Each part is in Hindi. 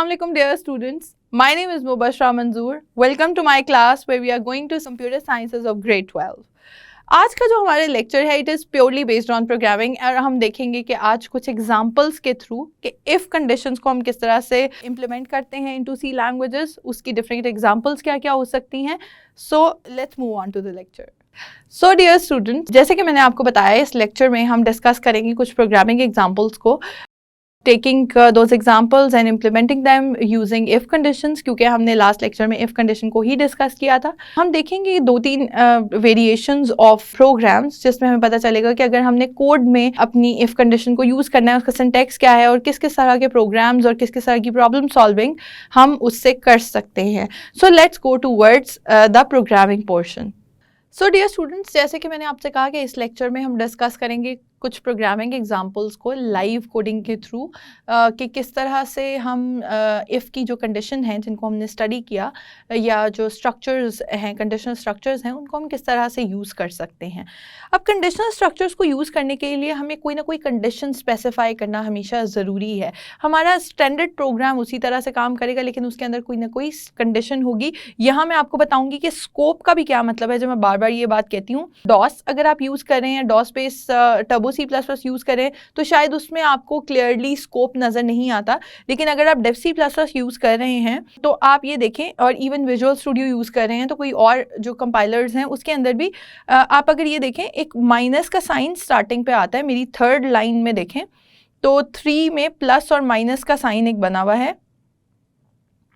Assalamualaikum dear students. My name is Mubashra Manzoor. Welcome to my class where we are going to computer sciences of grade 12. आज का जो हमारा लेक्चर है it is purely based on programming और हम देखेंगे कि आज कुछ एग्जांपल्स के थ्रू कि इफ़ कंडीशंस को हम किस तरह से इम्प्लीमेंट करते हैं इनटू सी लैंग्वेजेस, उसकी डिफरेंट एग्जांपल्स क्या क्या हो सकती हैं. So let's move on to the lecture. So dear students, जैसे कि मैंने आपको बताया इस लेक्चर में हम डिस्कस करेंगे कुछ प्रोग्रामिंग एग्जांपल्स को, taking those examples and implementing them using if conditions, क्योंकि हमने लास्ट लेक्चर में if condition को ही डिस्कस किया था. हम देखेंगे दो तीन वेरिएशंस ऑफ प्रोग्राम्स जिसमें हमें पता चलेगा कि अगर हमने कोड में अपनी if condition को यूज़ करना है, उसका सिंटैक्स क्या है और किस किस तरह के प्रोग्राम्स और किस किस तरह की प्रॉब्लम सॉल्विंग हम उससे कर सकते हैं. So let's go towards the programming portion. So dear students, जैसे कि मैंने आपसे कहा कि इस लेक्चर में हम डिस्कस करेंगे कुछ प्रोग्रामिंग एग्जांपल्स को लाइव कोडिंग के थ्रू कि किस तरह से हम इफ़ की जो कंडीशन है जिनको हमने स्टडी किया या जो स्ट्रक्चर्स हैं, कंडीशनल स्ट्रक्चर्स हैं, उनको हम किस तरह से यूज़ कर सकते हैं. अब कंडीशनल स्ट्रक्चर्स को यूज़ करने के लिए हमें कोई ना कोई कंडीशन स्पेसिफाई करना हमेशा ज़रूरी है. हमारा स्टैंडर्ड प्रोग्राम उसी तरह से काम करेगा लेकिन उसके अंदर कोई ना कोई कंडीशन होगी. यहाँ मैं आपको बताऊँगी कि स्कोप का भी क्या मतलब है. जब मैं बार बार ये बात कहती हूँ, डॉस अगर आप यूज़ कर रहे हैं, DOS base Turbo C++ use करें तो शायद उसमें आपको क्लियरली स्कोप नज़र नहीं आता, लेकिन अगर आप डेव C++ यूज़ कर रहे हैं तो आप ये देखें, और इवन विजुअल स्टूडियो यूज़ कर रहे हैं तो कोई और जो कंपाइलर्स हैं उसके अंदर भी आप अगर ये देखें एक माइनस का साइन स्टार्टिंग पे आता है. मेरी थर्ड लाइन में देखें तो 3 में प्लस और माइनस का साइन एक बना हुआ है.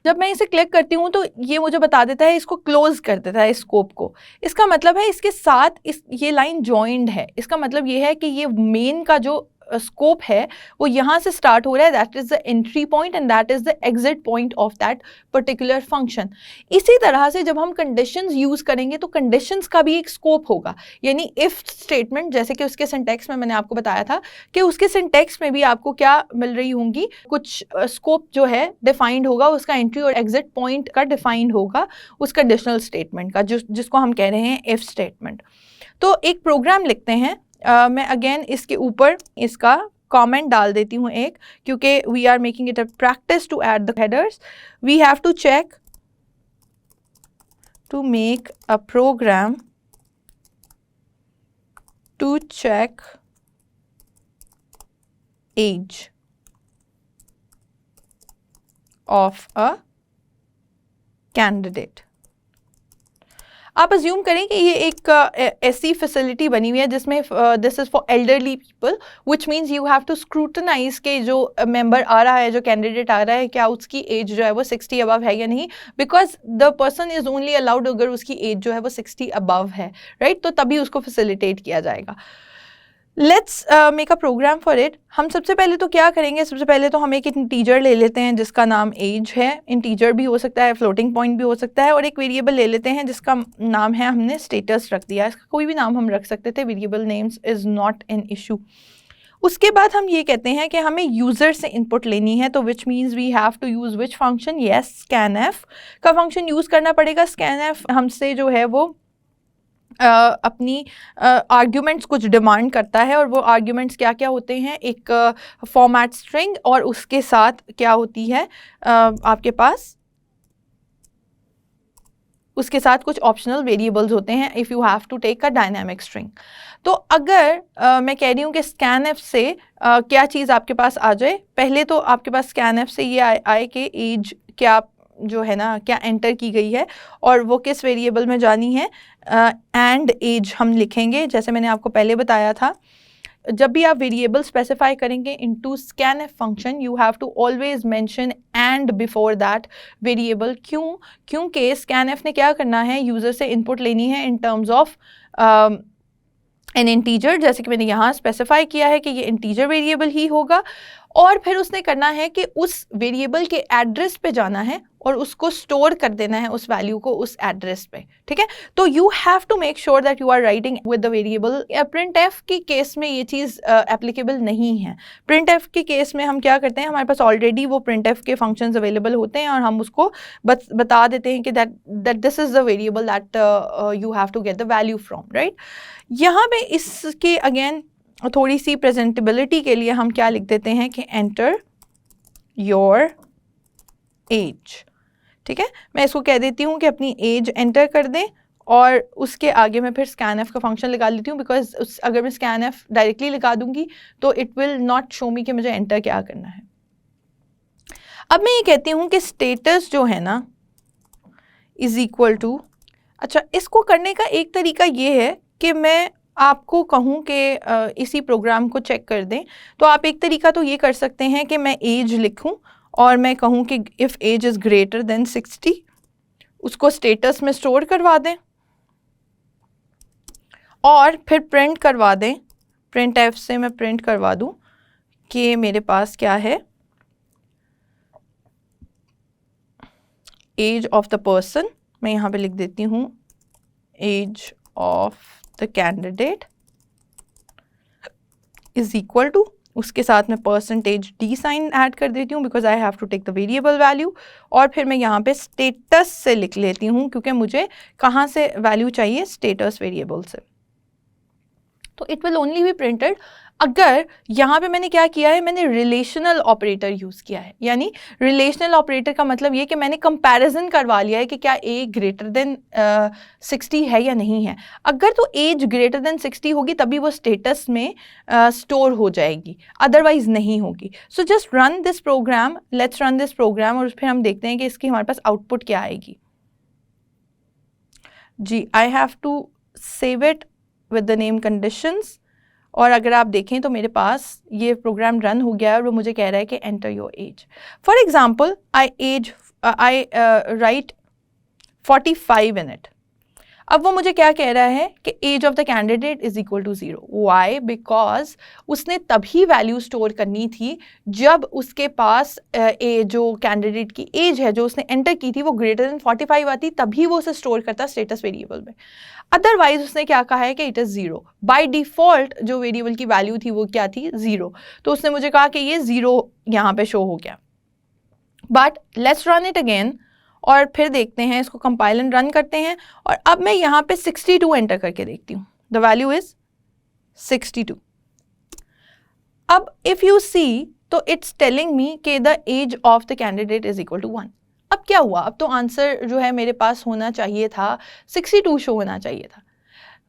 जब मैं इसे क्लिक करती हूँ तो ये मुझे बता देता है, इसको क्लोज कर देता है स्कोप को. इसका मतलब है इसके साथ ये लाइन जॉइंड है. इसका मतलब ये है कि ये मेन का जो स्कोप है वो यहाँ से स्टार्ट हो रहा है. That is the entry point and that is the exit point of that particular function. इसी तरह से जब हम कंडीशंस यूज़ करेंगे तो कंडीशंस का भी एक स्कोप होगा. यानी इफ़ स्टेटमेंट, जैसे कि उसके सिंटैक्स में मैंने आपको बताया था कि उसके सिंटैक्स में भी आपको क्या मिल रही होंगी, कुछ स्कोप जो है डिफाइंड होगा, उसका एंट्री और एग्जिट पॉइंट का डिफाइंड होगा उस कंडीशनल स्टेटमेंट का, जिसको हम कह रहे हैं इफ़ स्टेटमेंट. तो एक प्रोग्राम लिखते हैं. मैं अगेन इसके ऊपर इसका कमेंट डाल देती हूँ एक, क्योंकि we are making it a practice to add the headers. We have to check to make a program to check age of a candidate. आप अज्यूम करें कि ये एक ऐसी फैसिलिटी बनी हुई है जिसमें this is for elderly people, which means you have to scrutinize के जो मेंबर आ रहा है, जो कैंडिडेट आ रहा है, क्या उसकी एज जो है वो 60 अबव है या नहीं, because the person is only allowed अगर उसकी एज जो है वो 60 अबव है, राइट. तो तभी उसको फैसिलिटेट किया जाएगा. Let's make a program for it. हम सबसे पहले तो क्या करेंगे, सबसे पहले तो हम एक इंटीजर ले लेते हैं जिसका नाम एज है. इंटीजर भी हो सकता है, फ्लोटिंग पॉइंट भी हो सकता है, और एक वेरिएबल ले लेते हैं जिसका नाम है, हमने स्टेटस रख दिया. इसका कोई भी नाम हम रख सकते थे, variable names is not an issue. उसके बाद हम ये कहते हैं कि हमें यूज़र से इनपुट लेनी है, तो which means we have to use which function. Yes, scanf का फंक्शन यूज़ करना पड़ेगा. स्कैनएफ हमसे जो है वो अपनी आर्ग्यूमेंट्स कुछ डिमांड करता है, और वो आर्ग्यूमेंट्स क्या क्या होते हैं, एक फॉर्मेट स्ट्रिंग, और उसके साथ क्या होती है आपके पास, उसके साथ कुछ ऑप्शनल वेरिएबल्स होते हैं if you have to take a dynamic string. तो अगर मैं कह रही हूँ कि स्कैनएफ से क्या चीज़ आपके पास आ जाए, पहले तो आपके पास स्कैनएफ से ये आए कि एज क्या जो है ना, क्या एंटर की गई है और वो किस वेरिएबल में जानी है. एंड एज हम लिखेंगे, जैसे मैंने आपको पहले बताया था. जब भी आप वेरिएबल स्पेसिफाई करेंगे into scanf function, you have to always mention and before that variable. क्योंकि स्कैनएफ ने क्या करना है, यूज़र से इनपुट लेनी है in terms of an integer, जैसे कि मैंने यहाँ स्पेसिफाई किया है कि ये इंटीजर वेरिएबल ही होगा, और फिर उसने करना है कि उस वेरिएबल के एड्रेस पे जाना है और उसको स्टोर कर देना है उस वैल्यू को उस एड्रेस पे. ठीक है, तो you have to make sure that you are writing with the variable. Printf की केस में ये चीज़ एप्लीकेबल नहीं है. प्रिंट एफ के केस में हम क्या करते हैं, हमारे पास ऑलरेडी वो प्रिंट एफ के फंक्शंस अवेलेबल होते हैं और हम उसको बता देते हैं कि that this is the variable that you have to get the value from, right. यहाँ पे इसके अगेन थोड़ी सी प्रेजेंटेबिलिटी के लिए हम क्या लिख देते हैं कि एंटर योर एज। ठीक है, मैं इसको कह देती हूँ कि अपनी एज एंटर कर दें और उसके आगे मैं फिर scanf का फंक्शन लगा लेती हूँ, बिकॉज अगर मैं scanf डायरेक्टली लगा दूंगी तो इट विल नॉट शो मी कि मुझे एंटर क्या करना है। अब मैं ये कहती हूँ कि स्टेटस जो है ना इज इक्वल टू, अच्छा इसको करने का एक तरीका ये है कि मैं आपको कहूँ कि इसी प्रोग्राम को चेक कर दें, तो आप एक तरीका तो ये कर सकते हैं कि मैं एज लिखूँ और मैं कहूँ कि if age is greater than 60, उसको स्टेटस में स्टोर करवा दें और फिर प्रिंट करवा दें, प्रिंट एफ से मैं प्रिंट करवा दूँ कि मेरे पास क्या है, एज ऑफ द पर्सन, मैं यहाँ पे लिख देती हूँ age of the candidate is equal to, उसके साथ में परसेंटेज डी साइन ऐड कर देती हूँ because I have to take the variable value, और फिर मैं यहाँ पे स्टेटस से लिख लेती हूँ क्योंकि मुझे कहाँ से वैल्यू चाहिए, स्टेटस वेरिएबल से। तो it will only be printed अगर यहाँ पे मैंने क्या किया है, मैंने रिलेशनल ऑपरेटर यूज़ किया है। यानी रिलेशनल ऑपरेटर का मतलब ये कि मैंने कंपैरिजन करवा लिया है कि क्या ए ग्रेटर देन 60 है या नहीं है। अगर तो एज ग्रेटर देन 60 होगी तभी वो स्टेटस में स्टोर हो जाएगी, अदरवाइज नहीं होगी। So just run this program, let's run this program और फिर हम देखते हैं कि इसकी हमारे पास आउटपुट क्या आएगी। जी, I have to save it with the name conditions, और अगर आप देखें तो मेरे पास ये प्रोग्राम रन हो गया है और वो मुझे कह रहा है कि enter your age. For example I write 45 in it. अब वो मुझे क्या कह रहा है कि age of the candidate is equal to 0। Why? Because उसने तभी वैल्यू स्टोर करनी थी जब उसके पास जो कैंडिडेट की एज है जो उसने एंटर की थी वो ग्रेटर देन 45 आती, तभी वो उसे स्टोर करता स्टेटस वेरिएबल में। अदरवाइज उसने क्या कहा है कि इट इज़ 0। बाय डिफॉल्ट जो वेरिएबल की वैल्यू थी वो क्या थी, 0। तो उसने मुझे कहा कि ये 0 यहाँ पे शो हो गया। But let's run it again और फिर देखते हैं, इसको कंपाइल एंड रन करते हैं और अब मैं यहाँ पे 62 एंटर करके देखती हूँ। The value is 62। अब इफ यू सी तो इट्स टेलिंग मी कि the age of the candidate is equal to 1। अब क्या हुआ, अब तो आंसर जो है मेरे पास होना चाहिए था 62 शो होना चाहिए था।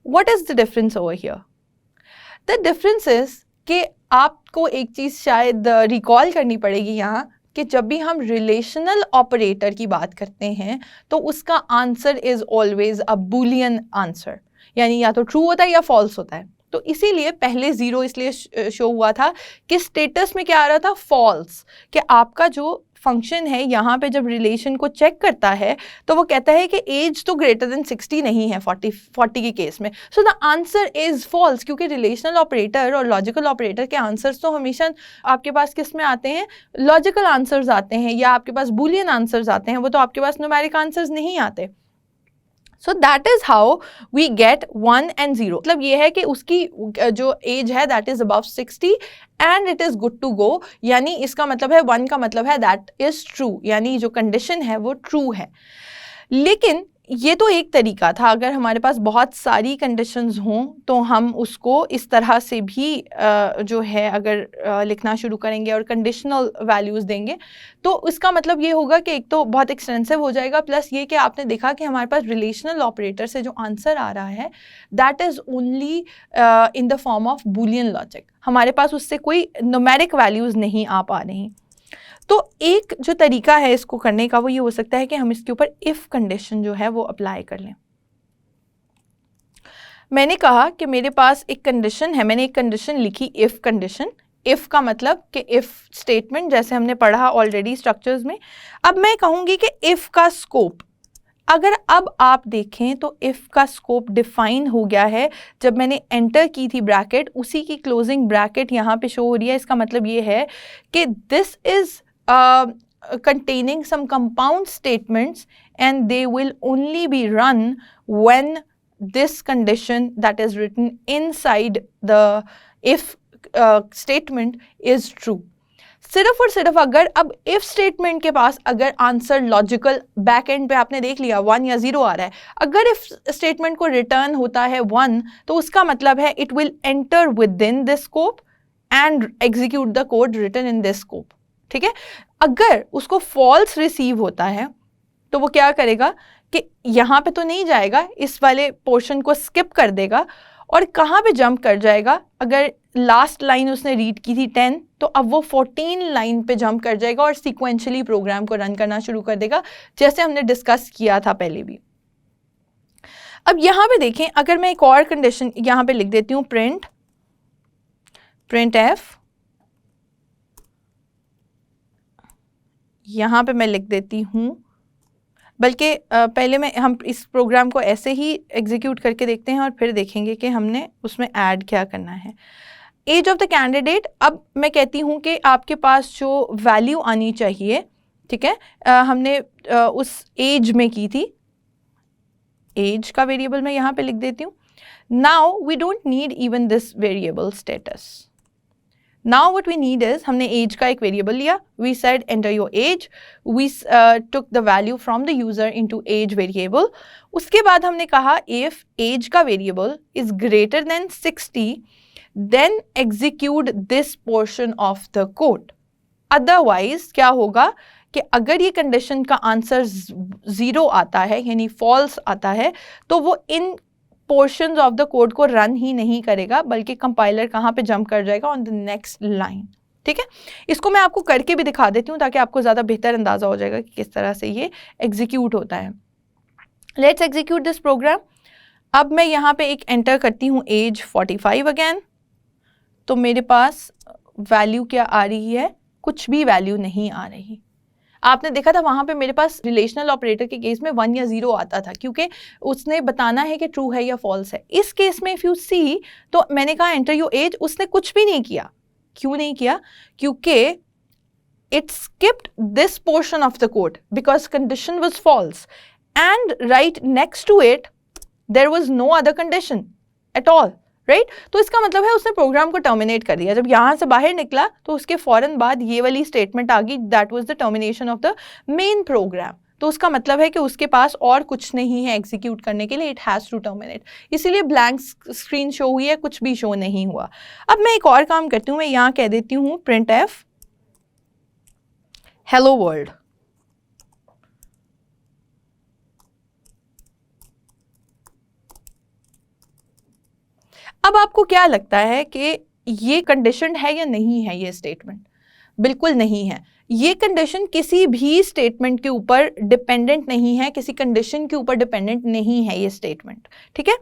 What is the difference over here? The difference is कि आपको एक चीज़ शायद रिकॉल करनी पड़ेगी यहाँ कि जब भी हम रिलेशनल ऑपरेटर की बात करते हैं तो उसका answer is always a Boolean answer, यानी या तो ट्रू होता है या फॉल्स होता है। तो इसीलिए पहले 0 इसलिए शो हुआ था कि स्टेटस में क्या आ रहा था, फॉल्स, कि आपका जो फंक्शन है यहाँ पे जब रिलेशन को चेक करता है तो वो कहता है कि एज तो ग्रेटर देन 60 नहीं है 40 के केस में। So the answer is false, क्योंकि रिलेशनल ऑपरेटर और लॉजिकल ऑपरेटर के आंसर्स तो हमेशा आपके पास किस में आते हैं, लॉजिकल आंसर्स आते हैं या आपके पास बूलियन आंसर्स आते हैं, वो तो आपके पास न्यूमेरिक आंसर्स नहीं आते। So that is how we get 1 and 0। मतलब ये है कि उसकी जो एज है that is above 60 and it is good to go, यानी इसका मतलब है 1 का मतलब है दैट इज ट्रू, यानी जो कंडीशन है वो ट्रू है। लेकिन ये तो एक तरीका था, अगर हमारे पास बहुत सारी कंडीशंस हों तो हम उसको इस तरह से भी जो है अगर लिखना शुरू करेंगे और कंडीशनल वैल्यूज़ देंगे तो इसका मतलब ये होगा कि एक तो बहुत एक्सटेंसिव हो जाएगा, प्लस ये कि आपने देखा कि हमारे पास रिलेशनल ऑपरेटर से जो आंसर आ रहा है that is only in the form of Boolean logic, हमारे पास उससे कोई न्यूमेरिक वैल्यूज़ नहीं आ पा रही। तो एक जो तरीका है इसको करने का वो ये हो सकता है कि हम इसके ऊपर इफ़ कंडीशन जो है वो अप्लाई कर लें। मैंने कहा कि मेरे पास एक कंडीशन है, मैंने एक कंडीशन लिखी इफ़ कंडीशन। इफ़ का मतलब कि इफ़ स्टेटमेंट जैसे हमने पढ़ा ऑलरेडी स्ट्रक्चर्स में। अब मैं कहूँगी कि इफ़ का स्कोप, अगर अब आप देखें तो इफ़ का स्कोप डिफाइन हो गया है जब मैंने एंटर की थी ब्रैकेट, उसी की क्लोजिंग ब्रैकेट यहाँ पे शो हो रही है। इसका मतलब ये है कि this is containing some compound statements and they will only be run when this condition that is written inside the if statement is true। सिर्फ और सिर्फ अगर अब if statement के पास अगर आंसर लॉजिकल बैक एंड पे आपने देख लिया 1 या 0 आ रहा है, अगर if statement को रिटर्न होता है 1 तो उसका मतलब है it will enter within this scope and execute the code written in this scope। ठीक है। अगर उसको फॉल्स रिसीव होता है तो वो क्या करेगा कि यहाँ पे तो नहीं जाएगा, इस वाले पोर्शन को स्किप कर देगा और कहाँ पे जंप कर जाएगा, अगर लास्ट लाइन उसने रीड की थी 10 तो अब वो 14 लाइन पे जंप कर जाएगा और सीक्वेंशली प्रोग्राम को रन करना शुरू कर देगा, जैसे हमने डिस्कस किया था पहले भी। अब यहाँ पे देखें, अगर मैं एक और कंडीशन यहाँ पे लिख देती हूँ, प्रिंट एफ, यहाँ पे मैं लिख देती हूँ, बल्कि पहले हम इस प्रोग्राम को ऐसे ही एग्जीक्यूट करके देखते हैं और फिर देखेंगे कि हमने उसमें ऐड क्या करना है। एज ऑफ द कैंडिडेट, अब मैं कहती हूँ कि आपके पास जो वैल्यू आनी चाहिए, ठीक है, हमने उस एज में की थी, एज का वेरिएबल मैं यहाँ पे लिख देती हूँ। Now we don't need even this variable status. Now what we need is, हमने एज का एक वेरिएबल लिया, we said enter your age, we took the value from the user into age variable. उसके बाद हमने कहा इफ एज का variable is greater than 60 then execute this portion of the code. Otherwise क्या होगा कि अगर ये कंडीशन का आंसर 0 आता है यानी फॉल्स आता है तो वो इन पोर्शंस ऑफ द कोड को रन ही नहीं करेगा, बल्कि कंपाइलर कहाँ पे जंप कर जाएगा, ऑन द नेक्स्ट लाइन। ठीक है, इसको मैं आपको करके भी दिखा देती हूँ ताकि आपको ज़्यादा बेहतर अंदाज़ा हो जाएगा कि किस तरह से ये एग्जीक्यूट होता है। Let's execute this program. अब मैं यहाँ पे एक एंटर करती हूँ एज 45 अगेन, तो मेरे पास वैल्यू क्या आ रही है, कुछ भी वैल्यू नहीं आ रही। आपने देखा था वहाँ पे मेरे पास रिलेशनल ऑपरेटर के केस में 1 या 0 आता था, क्योंकि उसने बताना है कि ट्रू है या फॉल्स है। इस केस में इफ यू सी, तो मैंने कहा एंटर योर एज, उसने कुछ भी नहीं किया। क्यों नहीं किया? क्योंकि it skipped this portion of the code because condition was false and right next to it there was no other condition at all, right. तो इसका मतलब है उसने प्रोग्राम को टर्मिनेट कर दिया। जब यहाँ से बाहर निकला तो उसके फौरन बाद ये वाली स्टेटमेंट आ गई, that was the termination of the main program. तो उसका मतलब है कि उसके पास और कुछ नहीं है एग्जीक्यूट करने के लिए, इट हैज़ टू टर्मिनेट। इसीलिए ब्लैंक स्क्रीन शो हुई है, कुछ भी शो नहीं हुआ। अब मैं एक और काम करती हूँ, मैं यहाँ कह देती हूँ प्रिंट एफ हेलो वर्ल्ड। अब आपको क्या लगता है कि ये कंडीशन है या नहीं है? ये स्टेटमेंट बिल्कुल नहीं है। ये कंडीशन किसी भी स्टेटमेंट के ऊपर डिपेंडेंट नहीं है, किसी कंडीशन के ऊपर डिपेंडेंट नहीं है ये स्टेटमेंट, ठीक है।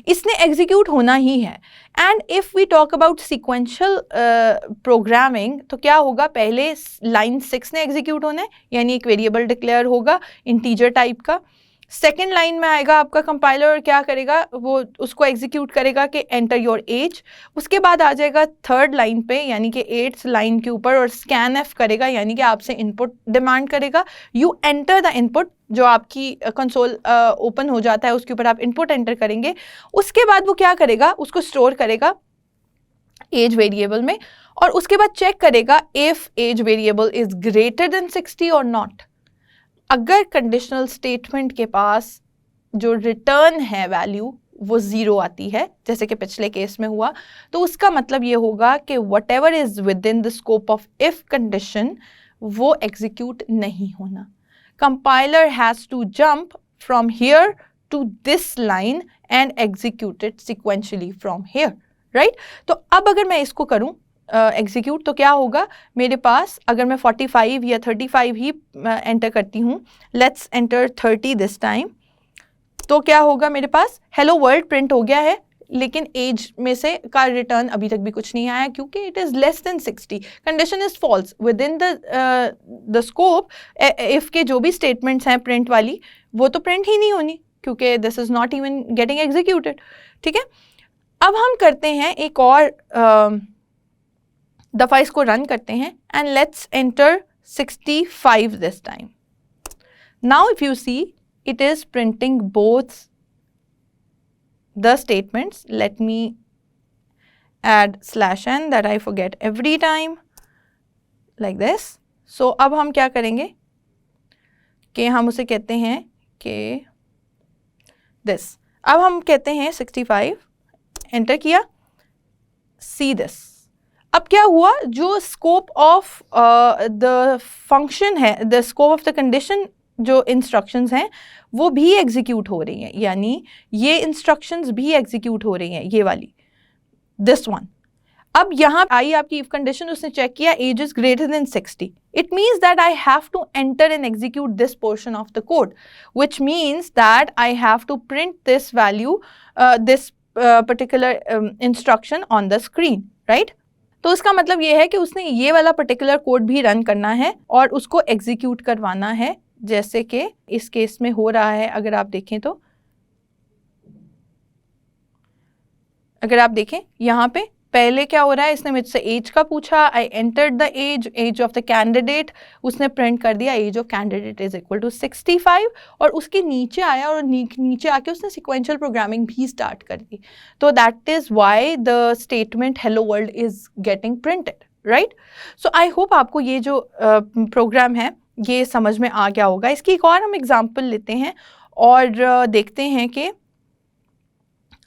इसने एग्जीक्यूट होना ही है। And if we talk about sequential programming, तो क्या होगा, पहले लाइन 6 ने एग्जीक्यूट होना है, यानी एक वेरिएबल डिक्लेयर होगा इंटीजर टाइप का। सेकेंड लाइन में आएगा आपका कंपाइलर और क्या करेगा, वो उसको एग्जीक्यूट करेगा कि एंटर योर एज। उसके बाद आ जाएगा थर्ड लाइन पे, यानी कि 8th लाइन के ऊपर, और स्कैन एफ करेगा, यानी कि आपसे इनपुट डिमांड करेगा। यू एंटर द इनपुट, जो आपकी कंसोल ओपन हो जाता है उसके ऊपर आप इनपुट एंटर करेंगे। उसके बाद वो क्या करेगा, उसको स्टोर करेगा एज वेरिएबल में, और उसके बाद चेक करेगा if age variable is greater than 60 और नॉट। अगर कंडीशनल स्टेटमेंट के पास जो रिटर्न है वैल्यू वो 0 आती है, जैसे कि पिछले केस में हुआ, तो उसका मतलब ये होगा कि whatever is within the scope of if condition वो एग्जीक्यूट नहीं होना। Compiler has to jump from here to this line and execute it sequentially from here, right. तो अब अगर मैं इसको करूं एग्जीक्यूट, तो क्या होगा मेरे पास, अगर मैं 45 या 35 ही एंटर करती हूँ, लेट्स एंटर 30 दिस टाइम, तो क्या होगा, मेरे पास हेलो वर्ल्ड प्रिंट हो गया है, लेकिन एज में से का रिटर्न अभी तक भी कुछ नहीं आया, क्योंकि it is less than 60। Condition is false within the scope. If के जो भी स्टेटमेंट्स हैं प्रिंट वाली, वो तो प्रिंट ही नहीं होनी, क्योंकि this is not even getting executed, ठीक है। अब हम करते हैं एक और दफ़ा इसको रन करते हैं, and let's enter 65 this time. Now if you see, it is printing both the statements. Let me add /n that I forget every time, like this. So अब हम क्या करेंगे कि हम उसे कहते हैं कि this, अब हम कहते हैं 65, एंटर किया, see this। अब क्या हुआ, जो स्कोप ऑफ द फंक्शन है, the scope of the condition, जो इंस्ट्रक्शंस हैं वो भी एग्जीक्यूट हो रही हैं, यानी ये इंस्ट्रक्शंस भी एग्जीक्यूट हो रही हैं, ये वाली, दिस वन। अब यहाँ आई आपकी इफ कंडीशन, उसने चेक किया age is greater than 60, it means that I have to enter and execute this portion of the code, which means that I have to print this value, this particular instruction on the screen, right? तो इसका मतलब ये है कि उसने ये वाला पर्टिकुलर कोड भी रन करना है और उसको एग्जीक्यूट करवाना है, जैसे कि इस केस में हो रहा है। अगर आप देखें तो, अगर आप देखें यहाँ पे पहले क्या हो रहा है, इसने मुझसे एज का पूछा, I entered the age of the candidate, उसने प्रिंट कर दिया age of candidate is equal to 65, और उसके नीचे आया और नीचे आके उसने सिक्वेंशियल प्रोग्रामिंग भी स्टार्ट कर दी। तो that is why the statement hello world is getting printed, right? So I hope आपको ये जो प्रोग्राम है ये समझ में आ गया होगा। इसकी एक और हम एग्जाम्पल लेते हैं और देखते हैं कि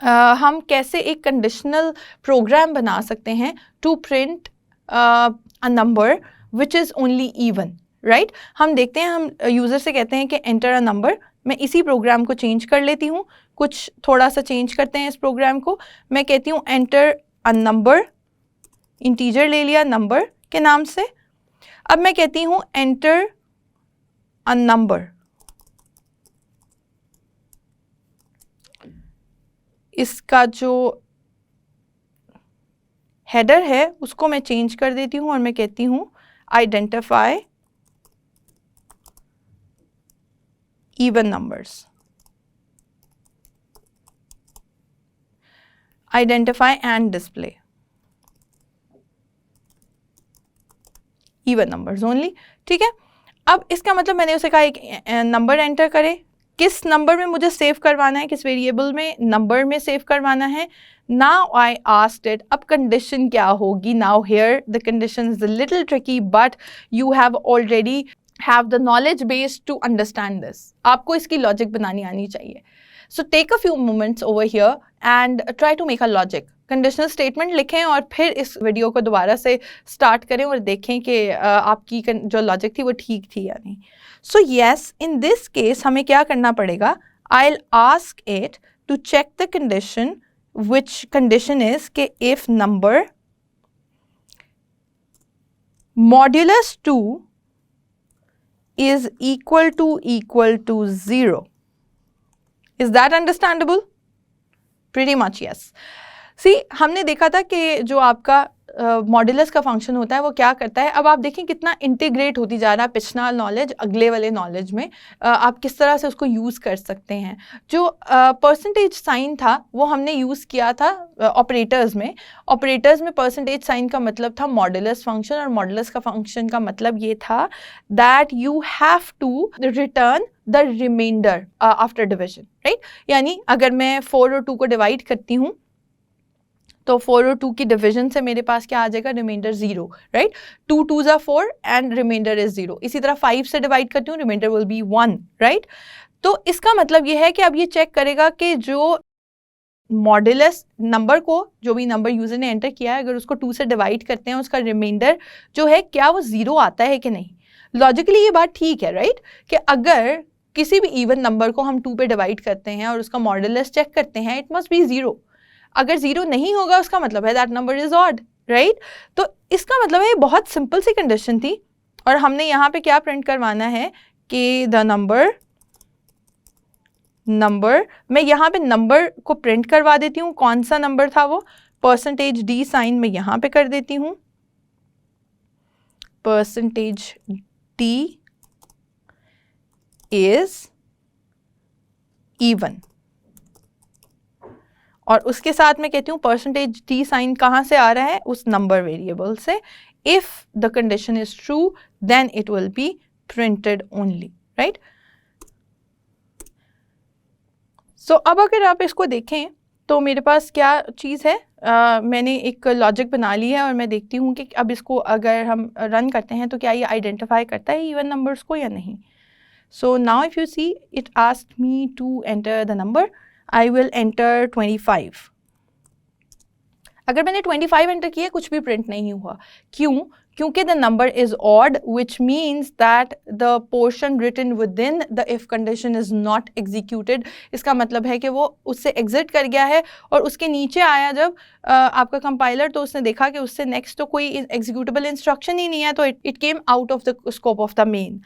हम कैसे एक कंडीशनल प्रोग्राम बना सकते हैं to print a number which is only even, right? हम देखते हैं, हम यूज़र से कहते हैं कि एंटर अ नंबर। मैं इसी प्रोग्राम को चेंज कर लेती हूँ, कुछ थोड़ा सा चेंज करते हैं इस प्रोग्राम को। मैं कहती हूँ एंटर अ नंबर, इंटीजर ले लिया नंबर के नाम से। अब मैं कहती हूँ एंटर अ नंबर, इसका जो हेडर है उसको मैं चेंज कर देती हूँ और मैं कहती हूँ identify even numbers, identify and display even numbers only, ठीक है? अब इसका मतलब मैंने उसे कहा एक नंबर एंटर करे, किस नंबर में मुझे सेव करवाना है, किस वेरिएबल में, नंबर में सेव करवाना है। नाउ आई आस्क्ड इट, अब कंडीशन क्या होगी? Now here the condition is a little tricky but you have already have the knowledge base to understand this. आपको इसकी लॉजिक बनानी आनी चाहिए। So take a few moments over here and try to make a logic. Conditional statement लिखें और फिर इस वीडियो को दोबारा से स्टार्ट करें और देखें कि आपकी जो लॉजिक थी वो ठीक थी या नहीं। So yes, in this case हमें क्या करना पड़ेगा? I will ask it to check the condition, which condition is के if number modulus 2 is equal to 0. Is that understandable? Pretty much yes. See, हमने देखा था कि जो आपका मॉड्यूलस का फंक्शन होता है वो क्या करता है। अब आप देखें कितना इंटीग्रेट होती जा रहा है पिछला नॉलेज अगले वाले नॉलेज में, आप किस तरह से उसको यूज़ कर सकते हैं। जो परसेंटेज साइन था वो हमने यूज़ किया था ऑपरेटर्स में। ऑपरेटर्स में परसेंटेज साइन का मतलब था मॉड्यूलस फंक्शन, और मॉड्यूलस का फंक्शन का मतलब ये था that you have to return the remainder after division, right? यानी अगर मैं 4 और 2 को डिवाइड करती हूँ तो 4 और 2 की डिवीजन से मेरे पास क्या आ जाएगा? Remainder 0, right? 2 2s are 4 and remainder is 0। इसी तरह 5 से डिवाइड करती हूँ, रिमाइंडर विल बी 1, राइट? तो इसका मतलब ये है कि अब ये चेक करेगा कि जो मॉड्यूलस नंबर को, जो भी नंबर यूजर ने एंटर किया है, अगर उसको 2 से डिवाइड करते हैं उसका रिमाइंडर जो है क्या वो 0 आता है कि नहीं। लॉजिकली ये बात ठीक है, राइट? कि अगर किसी भी इवन नंबर को हम 2 पे डिवाइड करते हैं और उसका मॉड्यूलस चेक करते हैं, इट मस्ट बी 0। अगर 0 नहीं होगा उसका मतलब है that number is odd, right? तो इसका मतलब है बहुत सिंपल सी कंडीशन थी और हमने यहाँ पे क्या प्रिंट करवाना है कि द नंबर मैं यहाँ पे नंबर को प्रिंट करवा देती हूँ। कौन सा नंबर था वो? परसेंटेज डी साइन में यहाँ पे कर देती हूँ, परसेंटेज डी इज इवन, और उसके साथ मैं कहती हूँ परसेंटेज डी साइन कहाँ से आ रहा है? उस नंबर वेरिएबल से। If the condition is true then it will be printed only, right? So अब अगर आप इसको देखें तो मेरे पास क्या चीज़ है, मैंने एक लॉजिक बना ली है और मैं देखती हूँ कि अब इसको अगर हम रन करते हैं तो क्या ये आइडेंटिफाई करता है इवन नंबर्स को या नहीं। So now if you see it asked me to enter the number, I will enter 25. अगर मैंने 25 एंटर किया कुछ भी प्रिंट नहीं हुआ। क्यों? क्योंकि the number is odd, which means that the portion written within the if condition is not executed. इसका मतलब है कि वो उससे एग्जिट कर गया है और उसके नीचे आया जब आपका कंपाइलर, तो उसने देखा कि उससे नेक्स्ट तो कोई एग्जीक्यूटेबल इंस्ट्रक्शन ही नहीं है, तो it came out of the scope of the main.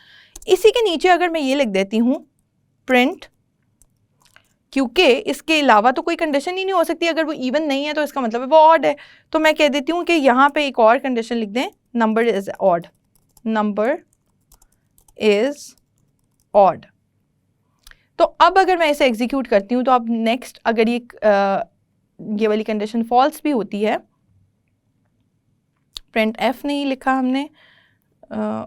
इसी के नीचे अगर मैं ये लिख देती हूँ प्रिंट, क्योंकि इसके अलावा तो कोई कंडीशन ही नहीं हो सकती, अगर वो इवन नहीं है तो इसका मतलब है वो ऑड है। तो मैं कह देती हूँ कि यहाँ पे एक और कंडीशन लिख दें, number is odd, number is odd. तो अब अगर मैं इसे एग्जीक्यूट करती हूँ तो अब नेक्स्ट अगर ये वाली कंडीशन फॉल्स भी होती है, प्रिंट एफ नहीं लिखा हमने,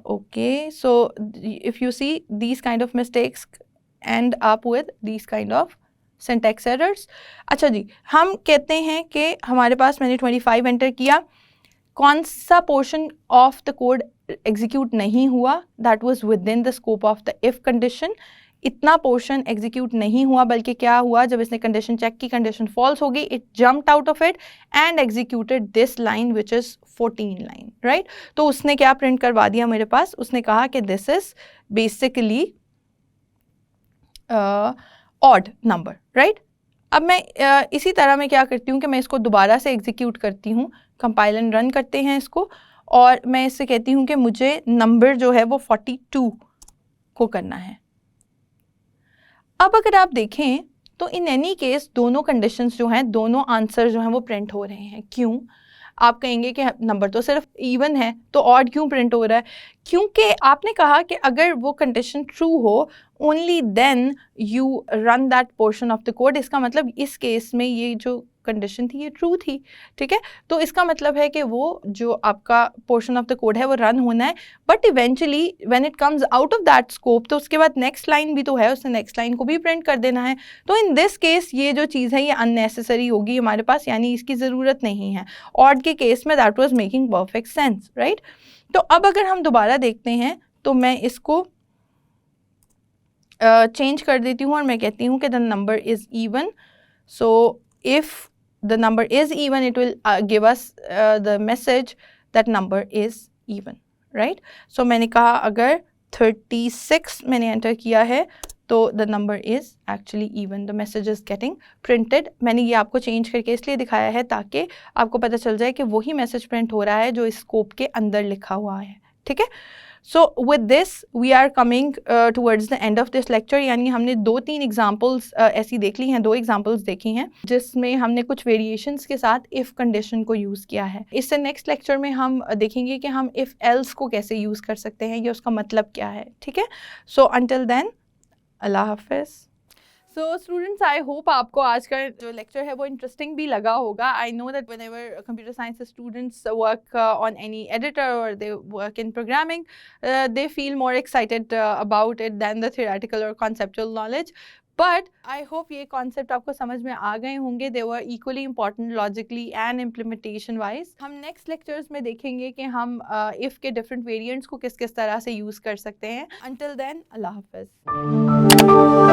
okay, so if you see these kind of mistakes and up with these kind of syntax errors. अच्छा जी, हम कहते हैं कि हमारे पास मैंने 25 एंटर किया, कौन सा portion of the code execute नहीं हुआ, that was with in the scope of the if condition. इतना पोर्शन एग्जीक्यूट नहीं हुआ, बल्कि क्या हुआ, जब इसने कंडीशन चेक की, कंडीशन फॉल्स हो गई, it jumped out of it and executed this line which is 14 line, right. तो उसने क्या प्रिंट करवा दिया मेरे पास, उसने कहा कि this is basically odd number, right. अब मैं इसी तरह मैं क्या करती हूँ कि मैं इसको दोबारा से एग्जीक्यूट करती हूँ, कंपाइल एंड रन करते हैं इसको, और मैं इससे कहती हूँ कि मुझे नंबर जो है वो 42 को करना है। अब अगर आप देखें तो इन एनी केस दोनों कंडीशंस जो हैं, दोनों आंसर जो हैं वो प्रिंट हो रहे हैं। क्यों? आप कहेंगे कि नंबर तो सिर्फ इवन है तो ऑड क्यों प्रिंट हो रहा है? क्योंकि आपने कहा कि अगर वो कंडीशन ट्रू हो only then you run that portion of the code. इसका मतलब इस केस में ये जो कंडीशन थी ये ट्रू थी, ठीक है। तो इसका मतलब है कि वो जो आपका पोर्शन ऑफ द कोड है वो रन होना है, but eventually when it comes out of that scope तो उसके बाद नेक्स्ट लाइन भी तो है, उसने नेक्स्ट लाइन को भी प्रिंट कर देना है। तो इन दिस केस ये जो चीज़ है ये अननेसेसरी होगी हमारे पास, यानी इसकी ज़रूरत नहीं है। ऑड के केस में that was making perfect sense, right. तो अब अगर हम दोबारा देखते हैं तो मैं इसको चेंज कर देती हूँ और मैं कहती हूँ कि the number is even. So if the number is even, it will give us the message that number is even, right? So मैंने कहा अगर 36 मैंने एंटर किया है तो the number is actually even, the message is getting printed। मैंने ये आपको चेंज करके इसलिए दिखाया है ताकि आपको पता चल जाए कि वही मैसेज प्रिंट हो रहा है जो इस स्कोप के अंदर लिखा हुआ है, ठीक है। So with this we are coming towards the end of this lecture, यानी हमने 2-3 एग्जाम्पल्स ऐसी देख ली हैं, 2 एग्जाम्पल्स देखी हैं जिसमें हमने कुछ वेरिएशंस के साथ इफ़ कंडीशन को यूज़ किया है। इससे नेक्स्ट लेक्चर में हम देखेंगे कि हम इफ़ एल्स को कैसे यूज़ कर सकते हैं या उसका मतलब क्या है, ठीक है। सो अंटिल देन, अल्लाह हाफिज़। सो स्टूडेंट्स, आई होप आपको आज का जो लेक्चर है वो इंटरेस्टिंग भी लगा होगा। I know that whenever computer science students work on any editor और they work in programming, they feel more excited about it than the theoretical और conceptual knowledge. But I hope ये कॉन्सेप्ट आपको समझ में आ गए होंगे। They were equally important logically and implementation wise. हम नेक्स्ट लेक्चर्स में देखेंगे कि हम इफ़ के डिफरेंट वेरिएंट्स को किस किस तरह से यूज़ कर सकते हैं। अंटिल देन, अल्लाह हाफिज़।